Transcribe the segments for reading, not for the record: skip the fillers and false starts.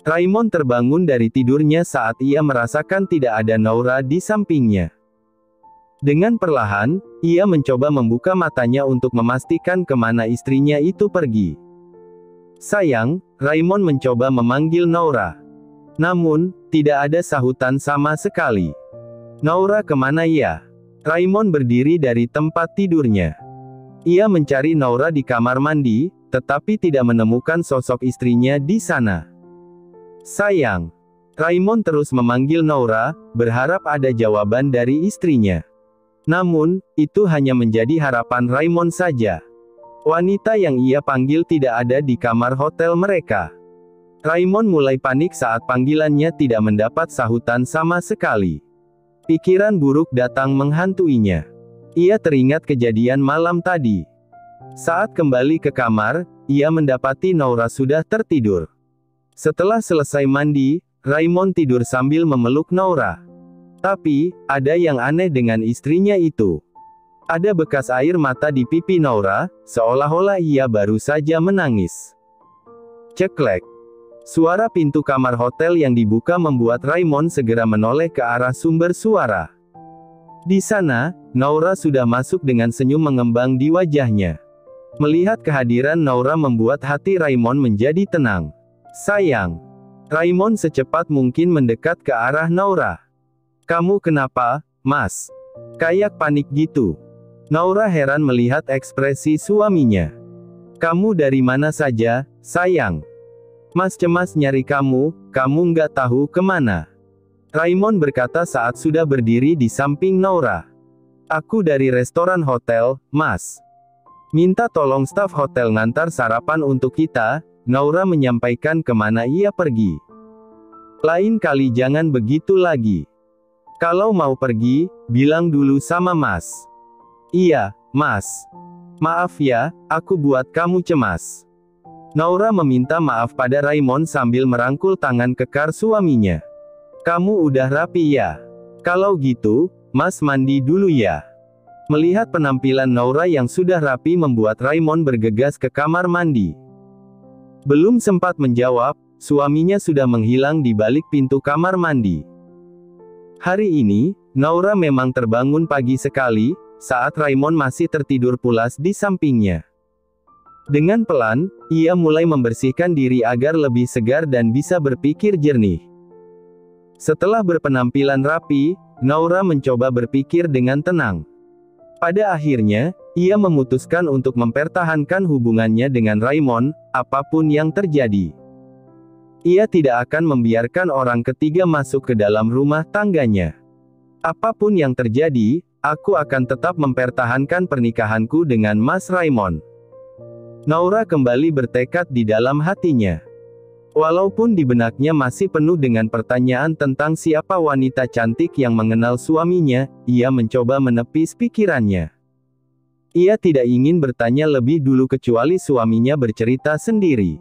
Raymond terbangun dari tidurnya saat ia merasakan tidak ada Naura di sampingnya. Dengan perlahan, ia mencoba membuka matanya untuk memastikan kemana istrinya itu pergi. Sayang, Raymond mencoba memanggil Naura. Namun, tidak ada sahutan sama sekali. Naura kemana ya? Raymond berdiri dari tempat tidurnya. Ia mencari Naura di kamar mandi, tetapi tidak menemukan sosok istrinya di sana. Sayang. Raymond terus memanggil Naura, berharap ada jawaban dari istrinya. Namun, itu hanya menjadi harapan Raymond saja. Wanita yang ia panggil tidak ada di kamar hotel mereka. Raymond mulai panik saat panggilannya tidak mendapat sahutan sama sekali. Pikiran buruk datang menghantuinya. Ia teringat kejadian malam tadi. Saat kembali ke kamar, ia mendapati Naura sudah tertidur. Setelah selesai mandi, Raymond tidur sambil memeluk Naura. Tapi, ada yang aneh dengan istrinya itu. Ada bekas air mata di pipi Naura, seolah-olah ia baru saja menangis. Ceklek. Suara pintu kamar hotel yang dibuka membuat Raymond segera menoleh ke arah sumber suara. Di sana, Naura sudah masuk dengan senyum mengembang di wajahnya. Melihat kehadiran Naura membuat hati Raymond menjadi tenang. Sayang. Raymond secepat mungkin mendekat ke arah Naura. Kamu kenapa, Mas? Kayak panik gitu. Naura heran melihat ekspresi suaminya. Kamu dari mana saja, sayang? Mas cemas nyari kamu nggak tahu kemana. Raymond berkata saat sudah berdiri di samping Naura. Aku dari restoran hotel, Mas. Minta tolong staf hotel ngantar sarapan untuk kita. Naura menyampaikan kemana ia pergi. Lain kali jangan begitu lagi. Kalau mau pergi, bilang dulu sama Mas. Iya, Mas. Maaf ya, aku buat kamu cemas. Naura meminta maaf pada Raymond sambil merangkul tangan kekar suaminya. Kamu udah rapi ya? Kalau gitu, Mas mandi dulu ya. Melihat penampilan Naura yang sudah rapi membuat Raymond bergegas ke kamar mandi. Belum sempat menjawab, suaminya sudah menghilang di balik pintu kamar mandi. Hari ini, Naura memang terbangun pagi sekali, saat Raymond masih tertidur pulas di sampingnya. Dengan pelan, ia mulai membersihkan diri agar lebih segar dan bisa berpikir jernih. Setelah berpenampilan rapi, Naura mencoba berpikir dengan tenang. Pada akhirnya, ia memutuskan untuk mempertahankan hubungannya dengan Raymond, apapun yang terjadi. Ia tidak akan membiarkan orang ketiga masuk ke dalam rumah tangganya. Apapun yang terjadi, aku akan tetap mempertahankan pernikahanku dengan Mas Raymond. Naura kembali bertekad di dalam hatinya. Walaupun di benaknya masih penuh dengan pertanyaan tentang siapa wanita cantik yang mengenal suaminya, ia mencoba menepis pikirannya. Ia tidak ingin bertanya lebih dulu kecuali suaminya bercerita sendiri.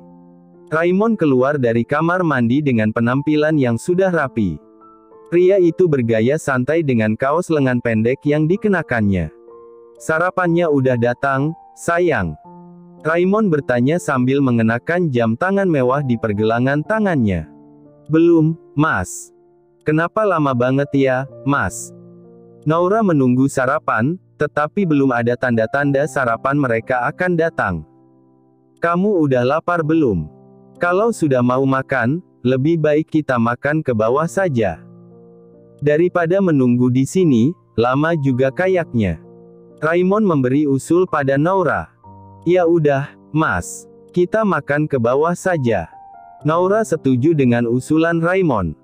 Raymond keluar dari kamar mandi dengan penampilan yang sudah rapi. Pria itu bergaya santai dengan kaos lengan pendek yang dikenakannya. Sarapannya udah datang, sayang. Raymond bertanya sambil mengenakan jam tangan mewah di pergelangan tangannya. Belum, Mas. Kenapa lama banget ya, Mas? Naura menunggu sarapan, tetapi belum ada tanda-tanda sarapan mereka akan datang. Kamu udah lapar belum? Kalau sudah mau makan, lebih baik kita makan ke bawah saja. Daripada menunggu di sini, lama juga kayaknya. Raymond memberi usul pada Naura. Ya udah, Mas. Kita makan ke bawah saja. Naura setuju dengan usulan Raymond.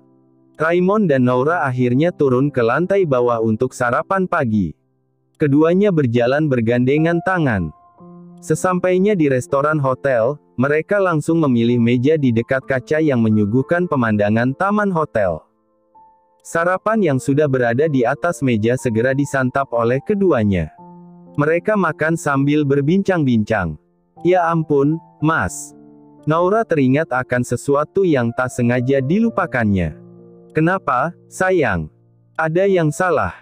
Raymond dan Naura akhirnya turun ke lantai bawah untuk sarapan pagi. Keduanya berjalan bergandengan tangan. Sesampainya di restoran hotel, mereka langsung memilih meja di dekat kaca yang menyuguhkan pemandangan taman hotel. Sarapan yang sudah berada di atas meja segera disantap oleh keduanya. Mereka makan sambil berbincang-bincang. Ya ampun, Mas. Naura teringat akan sesuatu yang tak sengaja dilupakannya. Kenapa, sayang? Ada yang salah?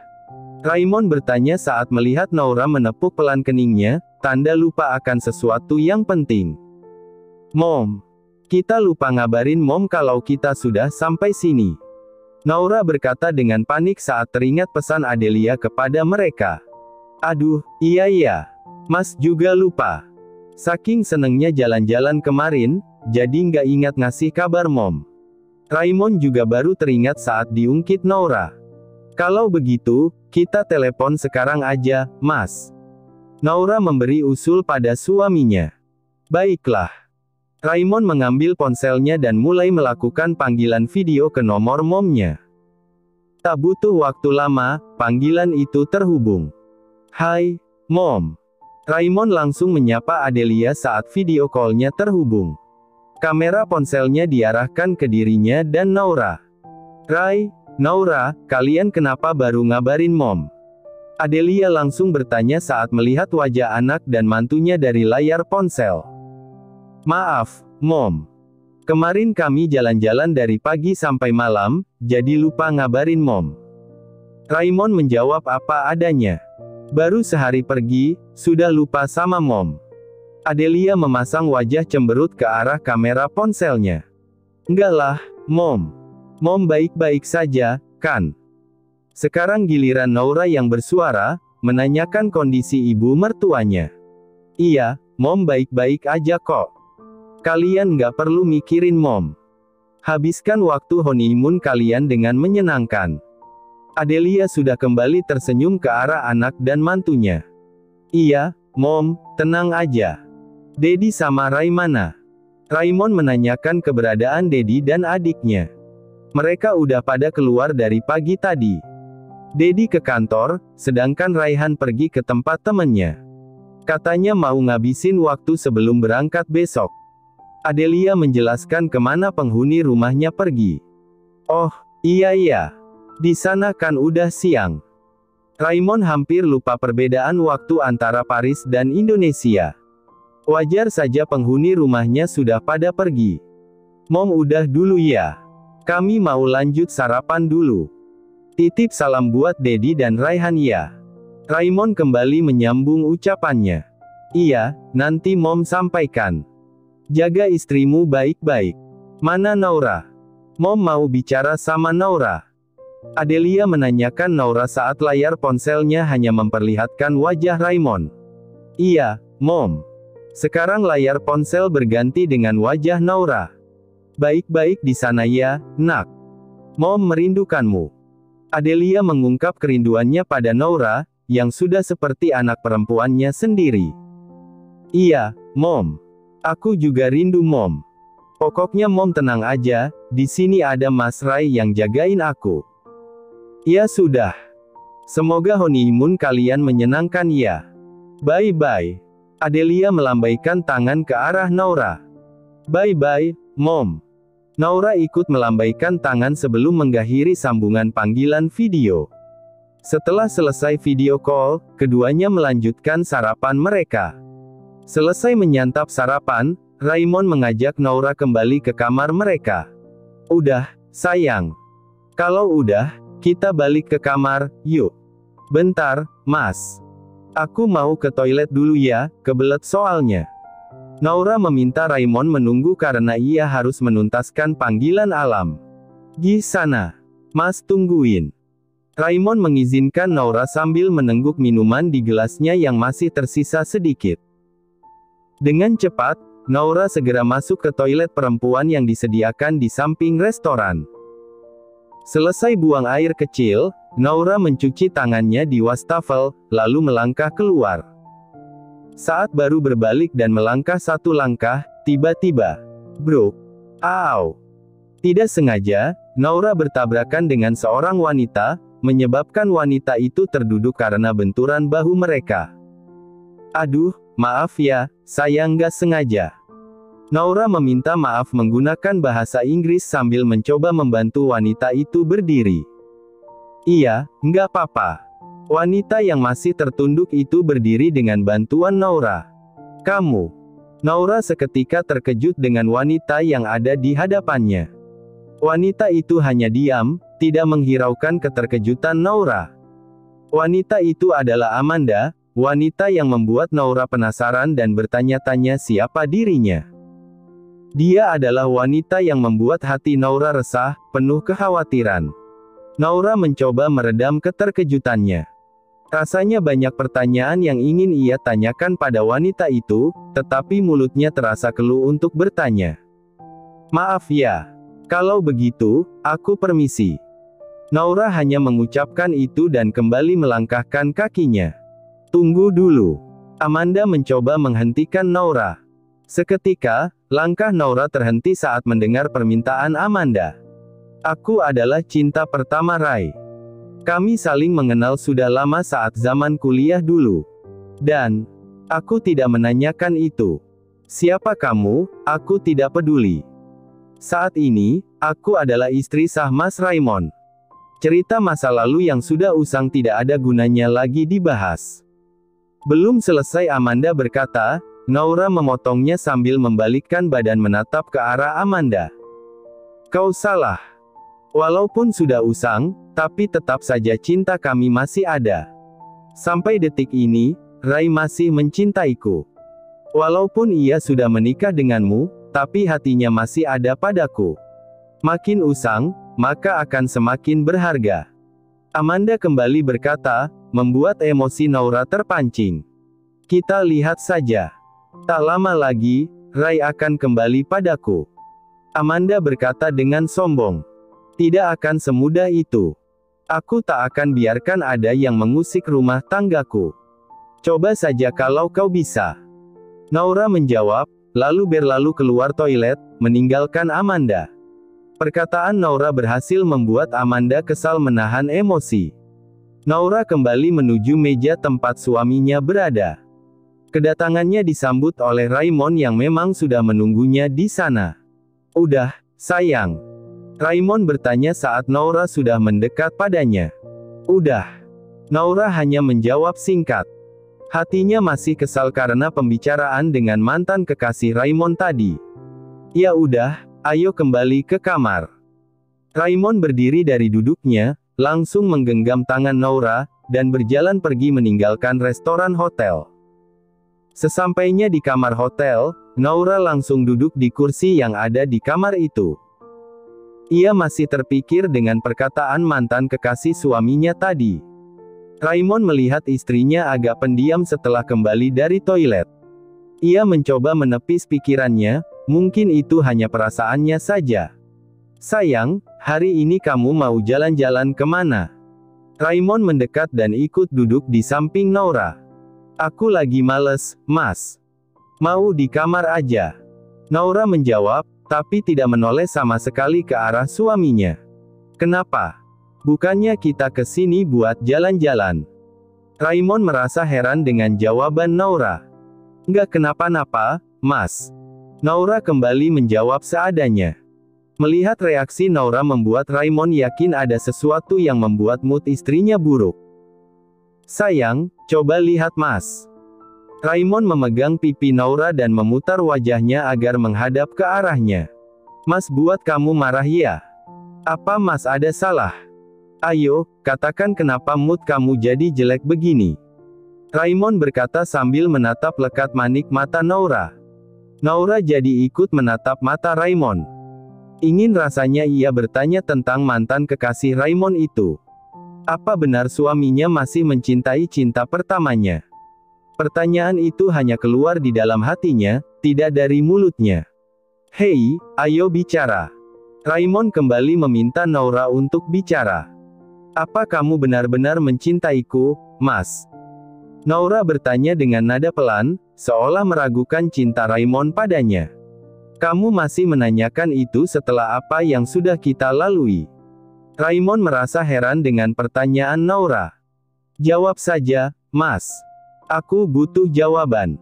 Raymond bertanya saat melihat Naura menepuk pelan keningnya, tanda lupa akan sesuatu yang penting. Mom, kita lupa ngabarin Mom kalau kita sudah sampai sini. Naura berkata dengan panik saat teringat pesan Adelia kepada mereka. Aduh, iya. Mas juga lupa. Saking senengnya jalan-jalan kemarin, jadi nggak ingat ngasih kabar Mom. Raymond juga baru teringat saat diungkit Naura. Kalau begitu, kita telepon sekarang aja, Mas. Naura memberi usul pada suaminya. Baiklah. Raymond mengambil ponselnya dan mulai melakukan panggilan video ke nomor momnya. Tak butuh waktu lama, panggilan itu terhubung. Hai, Mom. Raymond langsung menyapa Adelia saat video call-nya terhubung. Kamera ponselnya diarahkan ke dirinya dan Naura. Ray, Naura, kalian kenapa baru ngabarin Mom? Adelia langsung bertanya saat melihat wajah anak dan mantunya dari layar ponsel. Maaf, Mom. Kemarin kami jalan-jalan dari pagi sampai malam, jadi lupa ngabarin Mom. Raymond menjawab apa adanya. Baru sehari pergi, sudah lupa sama Mom. Adelia memasang wajah cemberut ke arah kamera ponselnya. Enggak lah, Mom. Mom baik-baik saja, kan? Sekarang giliran Naura yang bersuara, menanyakan kondisi ibu mertuanya. Iya, Mom baik-baik aja kok. Kalian nggak perlu mikirin Mom. Habiskan waktu honeymoon kalian dengan menyenangkan. Adelia sudah kembali tersenyum ke arah anak dan mantunya. Iya, Mom, tenang aja. Dedi sama Ray mana? Raymond menanyakan keberadaan Dedi dan adiknya. Mereka udah pada keluar dari pagi tadi. Dedi ke kantor, sedangkan Raihan pergi ke tempat temannya. Katanya mau ngabisin waktu sebelum berangkat besok. Adelia menjelaskan kemana penghuni rumahnya pergi. Oh, iya. Di sana kan udah siang. Raymond hampir lupa perbedaan waktu antara Paris dan Indonesia. Wajar saja penghuni rumahnya sudah pada pergi. Mom udah dulu ya. Kami mau lanjut sarapan dulu. Titip salam buat Dedi dan Raihan ya. Raymond kembali menyambung ucapannya. Iya, nanti Mom sampaikan. Jaga istrimu baik-baik. Mana Naura? Mom mau bicara sama Naura. Adelia menanyakan Naura saat layar ponselnya hanya memperlihatkan wajah Raymond. Iya, Mom. Sekarang layar ponsel berganti dengan wajah Naura. Baik-baik di sana ya, nak. Mom merindukanmu. Adelia mengungkap kerinduannya pada Naura, yang sudah seperti anak perempuannya sendiri. Iya, Mom. Aku juga rindu Mom. Pokoknya Mom tenang aja, di sini ada Mas Ray yang jagain aku. Ya sudah. Semoga honeymoon kalian menyenangkan ya. Bye-bye. Adelia melambaikan tangan ke arah Naura. Bye-bye, Mom. Naura ikut melambaikan tangan sebelum mengakhiri sambungan panggilan video. Setelah selesai video call, keduanya melanjutkan sarapan mereka. Selesai menyantap sarapan, Raymond mengajak Naura kembali ke kamar mereka. Udah, sayang. Kalau udah, kita balik ke kamar, yuk. Bentar, Mas. Aku mau ke toilet dulu ya, kebelet soalnya. Naura meminta Raymond menunggu karena ia harus menuntaskan panggilan alam. Gi sana. Mas tungguin. Raymond mengizinkan Naura sambil menengguk minuman di gelasnya yang masih tersisa sedikit. Dengan cepat, Naura segera masuk ke toilet perempuan yang disediakan di samping restoran. Selesai buang air kecil, Naura mencuci tangannya di wastafel, lalu melangkah keluar. Saat baru berbalik dan melangkah satu langkah, tiba-tiba, bruk, au. Tidak sengaja, Naura bertabrakan dengan seorang wanita, menyebabkan wanita itu terduduk karena benturan bahu mereka. Aduh, maaf ya, saya nggak sengaja. Naura meminta maaf menggunakan bahasa Inggris sambil mencoba membantu wanita itu berdiri. Iya, nggak apa-apa. Wanita yang masih tertunduk itu berdiri dengan bantuan Naura. Kamu. Naura seketika terkejut dengan wanita yang ada di hadapannya. Wanita itu hanya diam, tidak menghiraukan keterkejutan Naura. Wanita itu adalah Amanda, wanita yang membuat Naura penasaran dan bertanya-tanya siapa dirinya. Dia adalah wanita yang membuat hati Naura resah, penuh kekhawatiran. Naura mencoba meredam keterkejutannya. Rasanya banyak pertanyaan yang ingin ia tanyakan pada wanita itu, tetapi mulutnya terasa keluh untuk bertanya. Maaf ya. Kalau begitu, aku permisi. Naura hanya mengucapkan itu dan kembali melangkahkan kakinya. Tunggu dulu. Amanda mencoba menghentikan Naura. Seketika, langkah Naura terhenti saat mendengar permintaan Amanda. Aku adalah cinta pertama Rai. Kami saling mengenal sudah lama saat zaman kuliah dulu. Dan, aku tidak menanyakan itu. Siapa kamu, aku tidak peduli. Saat ini, aku adalah istri sah Mas Raymond. Cerita masa lalu yang sudah usang tidak ada gunanya lagi dibahas. Belum selesai Amanda berkata, Naura memotongnya sambil membalikkan badan menatap ke arah Amanda. Kau salah. Walaupun sudah usang, tapi tetap saja cinta kami masih ada. Sampai detik ini, Rai masih mencintaiku. Walaupun ia sudah menikah denganmu, tapi hatinya masih ada padaku. Makin usang, maka akan semakin berharga. Amanda kembali berkata, membuat emosi Naura terpancing. Kita lihat saja. Tak lama lagi, Rai akan kembali padaku. Amanda berkata dengan sombong. Tidak akan semudah itu. Aku tak akan biarkan ada yang mengusik rumah tanggaku. Coba saja kalau kau bisa. Naura menjawab, lalu berlalu keluar toilet, meninggalkan Amanda. Perkataan Naura berhasil membuat Amanda kesal menahan emosi. Naura kembali menuju meja tempat suaminya berada. Kedatangannya disambut oleh Raymond yang memang sudah menunggunya di sana. Udah, sayang. Raymond bertanya saat Naura sudah mendekat padanya. Udah. Naura hanya menjawab singkat. Hatinya masih kesal karena pembicaraan dengan mantan kekasih Raymond tadi. Ya udah, ayo kembali ke kamar. Raymond berdiri dari duduknya, langsung menggenggam tangan Naura, dan berjalan pergi meninggalkan restoran hotel. Sesampainya di kamar hotel, Naura langsung duduk di kursi yang ada di kamar itu. Ia masih terpikir dengan perkataan mantan kekasih suaminya tadi. Raymond melihat istrinya agak pendiam setelah kembali dari toilet. Ia mencoba menepis pikirannya, mungkin itu hanya perasaannya saja. Sayang, hari ini kamu mau jalan-jalan kemana? Raymond mendekat dan ikut duduk di samping Naura. Aku lagi males, Mas. Mau di kamar aja. Naura menjawab, tapi tidak menoleh sama sekali ke arah suaminya. Kenapa? Bukannya kita ke sini buat jalan-jalan? Raymond merasa heran dengan jawaban Naura. Nggak kenapa-napa, Mas. Naura kembali menjawab seadanya. Melihat reaksi Naura membuat Raymond yakin ada sesuatu yang membuat mood istrinya buruk. Sayang, coba lihat Mas. Raymond memegang pipi Naura dan memutar wajahnya agar menghadap ke arahnya. Mas buat kamu marah ya? Apa Mas ada salah? Ayo, katakan kenapa mood kamu jadi jelek begini? Raymond berkata sambil menatap lekat manik mata Naura. Naura jadi ikut menatap mata Raymond. Ingin rasanya ia bertanya tentang mantan kekasih Raymond itu. Apa benar suaminya masih mencintai cinta pertamanya? Pertanyaan itu hanya keluar di dalam hatinya, tidak dari mulutnya. Hei, ayo bicara. Raymond kembali meminta Naura untuk bicara. Apa kamu benar-benar mencintaiku, Mas? Naura bertanya dengan nada pelan, seolah meragukan cinta Raymond padanya. Kamu masih menanyakan itu setelah apa yang sudah kita lalui? Raymond merasa heran dengan pertanyaan Naura. Jawab saja, Mas. Aku butuh jawaban.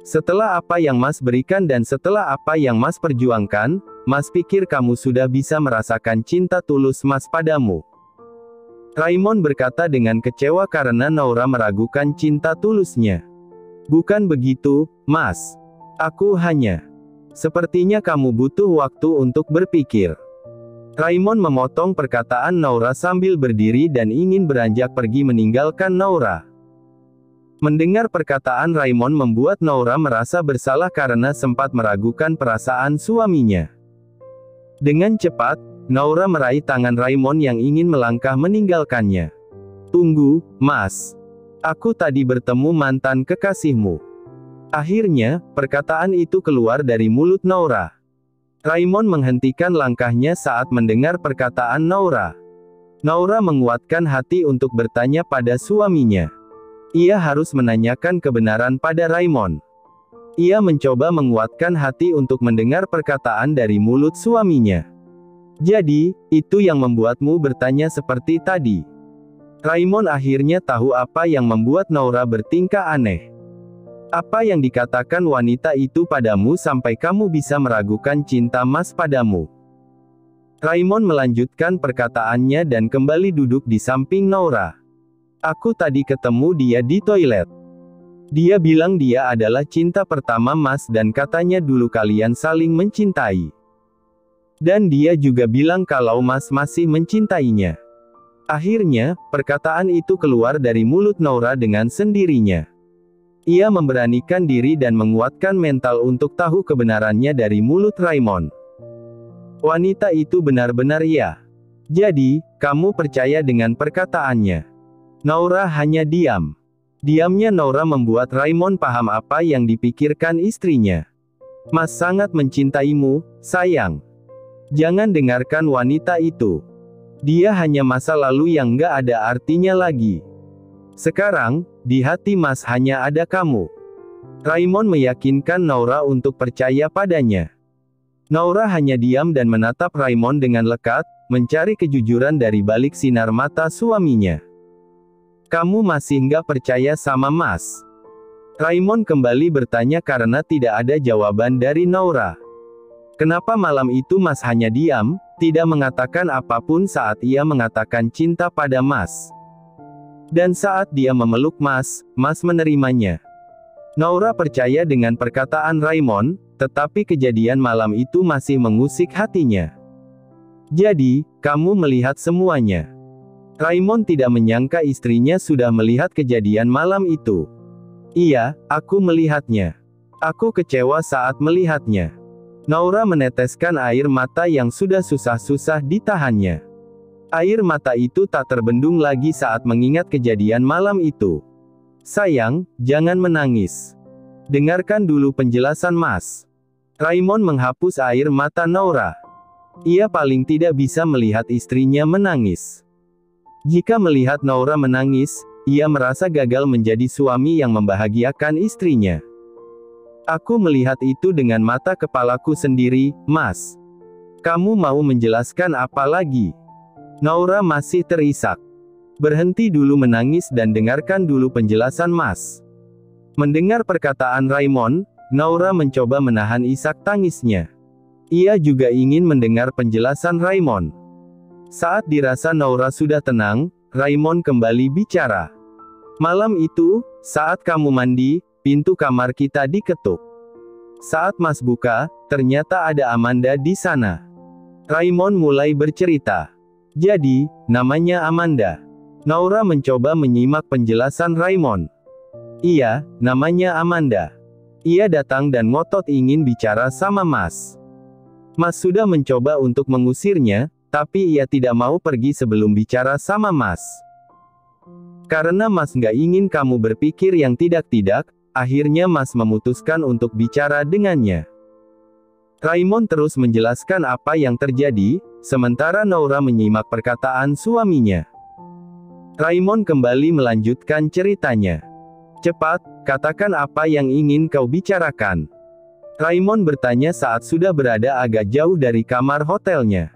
Setelah apa yang Mas berikan dan setelah apa yang Mas perjuangkan, Mas pikir kamu sudah bisa merasakan cinta tulus Mas padamu. Raymond berkata dengan kecewa karena Naura meragukan cinta tulusnya. Bukan begitu, Mas. Aku hanya... Sepertinya kamu butuh waktu untuk berpikir. Raymond memotong perkataan Naura sambil berdiri dan ingin beranjak pergi meninggalkan Naura. Mendengar perkataan Raymond membuat Noura merasa bersalah karena sempat meragukan perasaan suaminya. Dengan cepat, Noura meraih tangan Raymond yang ingin melangkah meninggalkannya. "Tunggu, Mas. Aku tadi bertemu mantan kekasihmu." Akhirnya, perkataan itu keluar dari mulut Noura. Raymond menghentikan langkahnya saat mendengar perkataan Noura. Noura menguatkan hati untuk bertanya pada suaminya. Ia harus menanyakan kebenaran pada Raymond. Ia mencoba menguatkan hati untuk mendengar perkataan dari mulut suaminya. "Jadi, itu yang membuatmu bertanya seperti tadi?" Raymond akhirnya tahu apa yang membuat Noura bertingkah aneh. "Apa yang dikatakan wanita itu padamu sampai kamu bisa meragukan cinta Mas padamu?" Raymond melanjutkan perkataannya dan kembali duduk di samping Noura. "Aku tadi ketemu dia di toilet. Dia bilang dia adalah cinta pertama Mas dan katanya dulu kalian saling mencintai. Dan dia juga bilang kalau Mas masih mencintainya." Akhirnya, perkataan itu keluar dari mulut Noura dengan sendirinya. Ia memberanikan diri dan menguatkan mental untuk tahu kebenarannya dari mulut Raymond. Wanita itu benar-benar iya. "Jadi, kamu percaya dengan perkataannya?" Noura hanya diam. Diamnya Noura membuat Raymond paham apa yang dipikirkan istrinya. "Mas sangat mencintaimu, sayang. Jangan dengarkan wanita itu. Dia hanya masa lalu yang nggak ada artinya lagi. Sekarang, di hati Mas hanya ada kamu." Raymond meyakinkan Noura untuk percaya padanya. Noura hanya diam dan menatap Raymond dengan lekat, mencari kejujuran dari balik sinar mata suaminya. "Kamu masih nggak percaya sama Mas?" Raymond kembali bertanya karena tidak ada jawaban dari Noura. "Kenapa malam itu Mas hanya diam, tidak mengatakan apapun saat ia mengatakan cinta pada Mas? Dan saat dia memeluk Mas, Mas menerimanya?" Noura percaya dengan perkataan Raymond, tetapi kejadian malam itu masih mengusik hatinya. "Jadi, kamu melihat semuanya?" Raymond tidak menyangka istrinya sudah melihat kejadian malam itu. "Iya, aku melihatnya. Aku kecewa saat melihatnya." Noura meneteskan air mata yang sudah susah-susah ditahannya. Air mata itu tak terbendung lagi saat mengingat kejadian malam itu. "Sayang, jangan menangis. Dengarkan dulu penjelasan Mas." Raymond menghapus air mata Noura. Ia paling tidak bisa melihat istrinya menangis. Jika melihat Noura menangis, ia merasa gagal menjadi suami yang membahagiakan istrinya. "Aku melihat itu dengan mata kepalaku sendiri, Mas. Kamu mau menjelaskan apa lagi?" Noura masih terisak. "Berhenti dulu menangis dan dengarkan dulu penjelasan Mas." Mendengar perkataan Raymond, Noura mencoba menahan isak tangisnya. Ia juga ingin mendengar penjelasan Raymond. Saat dirasa Noura sudah tenang, Raymond kembali bicara. "Malam itu, saat kamu mandi, pintu kamar kita diketuk. Saat Mas buka, ternyata ada Amanda di sana." Raymond mulai bercerita. "Jadi, namanya Amanda." Noura mencoba menyimak penjelasan Raymond. "Iya, namanya Amanda. Ia datang dan ngotot ingin bicara sama Mas. Mas sudah mencoba untuk mengusirnya, tapi ia tidak mau pergi sebelum bicara sama Mas. Karena Mas nggak ingin kamu berpikir yang tidak-tidak, akhirnya Mas memutuskan untuk bicara dengannya." Raymond terus menjelaskan apa yang terjadi, sementara Noura menyimak perkataan suaminya. Raymond kembali melanjutkan ceritanya. "Cepat, katakan apa yang ingin kau bicarakan." Raymond bertanya saat sudah berada agak jauh dari kamar hotelnya.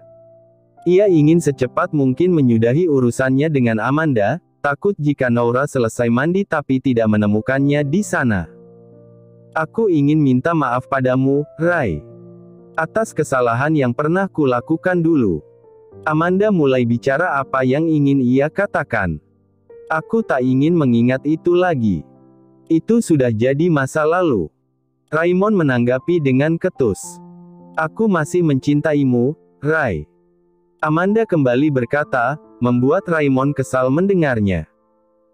Ia ingin secepat mungkin menyudahi urusannya dengan Amanda, takut jika Noura selesai mandi tapi tidak menemukannya di sana. "Aku ingin minta maaf padamu, Ray. Atas kesalahan yang pernah kulakukan dulu." Amanda mulai bicara apa yang ingin ia katakan. "Aku tak ingin mengingat itu lagi. Itu sudah jadi masa lalu." Raymond menanggapi dengan ketus. "Aku masih mencintaimu, Ray." Amanda kembali berkata, membuat Raymond kesal mendengarnya.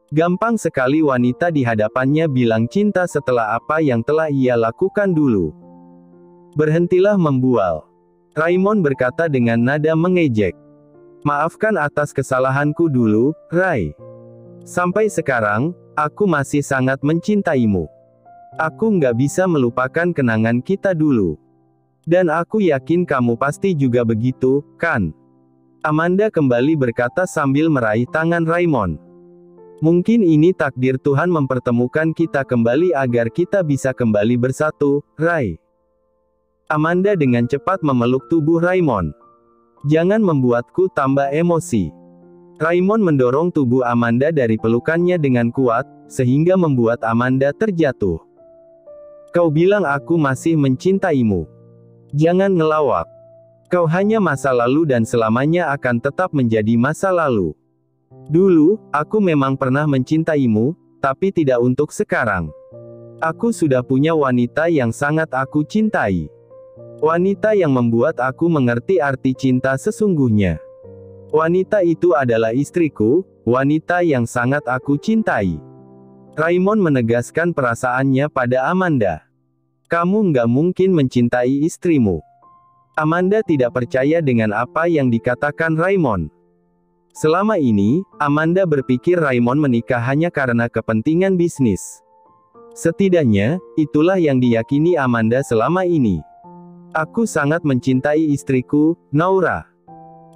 Gampang sekali wanita di hadapannya bilang cinta setelah apa yang telah ia lakukan dulu. Berhentilah membual. Raymond berkata dengan nada mengejek. Maafkan atas kesalahanku dulu, Ray. Sampai sekarang, aku masih sangat mencintaimu. Aku nggak bisa melupakan kenangan kita dulu. Dan aku yakin kamu pasti juga begitu, kan? Amanda kembali berkata sambil meraih tangan Raymond. Mungkin ini takdir Tuhan mempertemukan kita kembali agar kita bisa kembali bersatu, Ray. Amanda dengan cepat memeluk tubuh Raymond. Jangan membuatku tambah emosi. Raymond mendorong tubuh Amanda dari pelukannya dengan kuat, sehingga membuat Amanda terjatuh. Kau bilang aku masih mencintaimu. Jangan ngelawak. Kau hanya masa lalu dan selamanya akan tetap menjadi masa lalu. Dulu, aku memang pernah mencintaimu, tapi tidak untuk sekarang. Aku sudah punya wanita yang sangat aku cintai. Wanita yang membuat aku mengerti arti cinta sesungguhnya. Wanita itu adalah istriku, wanita yang sangat aku cintai. Raymond menegaskan perasaannya pada Amanda. Kamu nggak mungkin mencintai istrimu. Amanda tidak percaya dengan apa yang dikatakan Raymond. Selama ini, Amanda berpikir Raymond menikah hanya karena kepentingan bisnis. Setidaknya, itulah yang diyakini Amanda selama ini. Aku sangat mencintai istriku, Noura.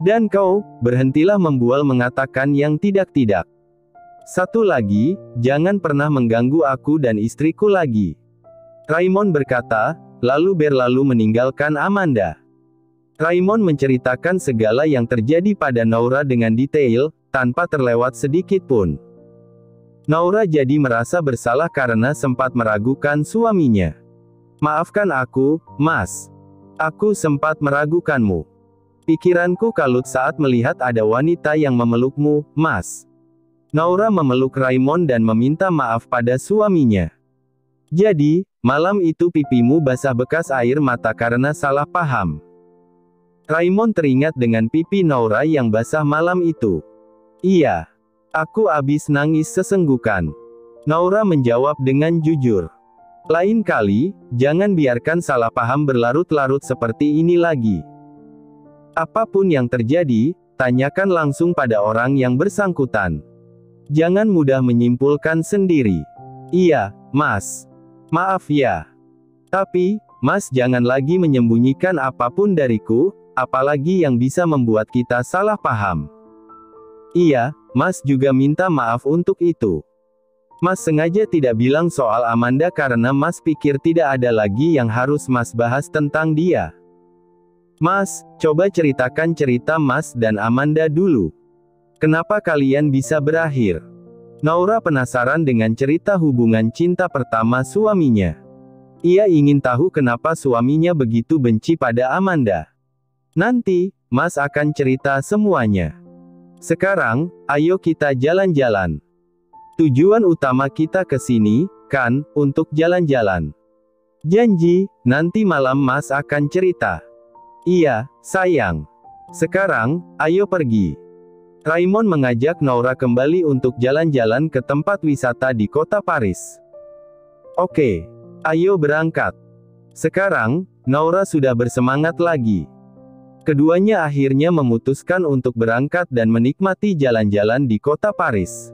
Dan kau, berhentilah membual mengatakan yang tidak-tidak. Satu lagi, jangan pernah mengganggu aku dan istriku lagi. Raymond berkata, lalu berlalu meninggalkan Amanda. Raymond menceritakan segala yang terjadi pada Noura dengan detail, tanpa terlewat sedikit pun. Noura jadi merasa bersalah karena sempat meragukan suaminya. Maafkan aku, Mas. Aku sempat meragukanmu. Pikiranku kalut saat melihat ada wanita yang memelukmu, Mas. Noura memeluk Raymond dan meminta maaf pada suaminya. Jadi, malam itu pipimu basah bekas air mata karena salah paham. Raymond teringat dengan pipi Noura yang basah malam itu. Iya. Aku abis nangis sesenggukan. Noura menjawab dengan jujur. Lain kali, jangan biarkan salah paham berlarut-larut seperti ini lagi. Apapun yang terjadi, tanyakan langsung pada orang yang bersangkutan. Jangan mudah menyimpulkan sendiri. Iya, Mas. Maaf ya. Tapi, Mas jangan lagi menyembunyikan apapun dariku, apalagi yang bisa membuat kita salah paham. Iya, Mas juga minta maaf untuk itu. Mas sengaja tidak bilang soal Amanda karena Mas pikir tidak ada lagi yang harus Mas bahas tentang dia. Mas, coba ceritakan cerita Mas dan Amanda dulu. Kenapa kalian bisa berakhir? Noura penasaran dengan cerita hubungan cinta pertama suaminya. Ia ingin tahu kenapa suaminya begitu benci pada Amanda. Nanti, Mas akan cerita semuanya. Sekarang, ayo kita jalan-jalan. Tujuan utama kita ke sini, kan, untuk jalan-jalan. Janji, nanti malam Mas akan cerita. Iya, sayang. Sekarang, ayo pergi. Raymond mengajak Noura kembali untuk jalan-jalan ke tempat wisata di kota Paris. Oke, ayo berangkat. Sekarang, Noura sudah bersemangat lagi. Keduanya akhirnya memutuskan untuk berangkat dan menikmati jalan-jalan di kota Paris.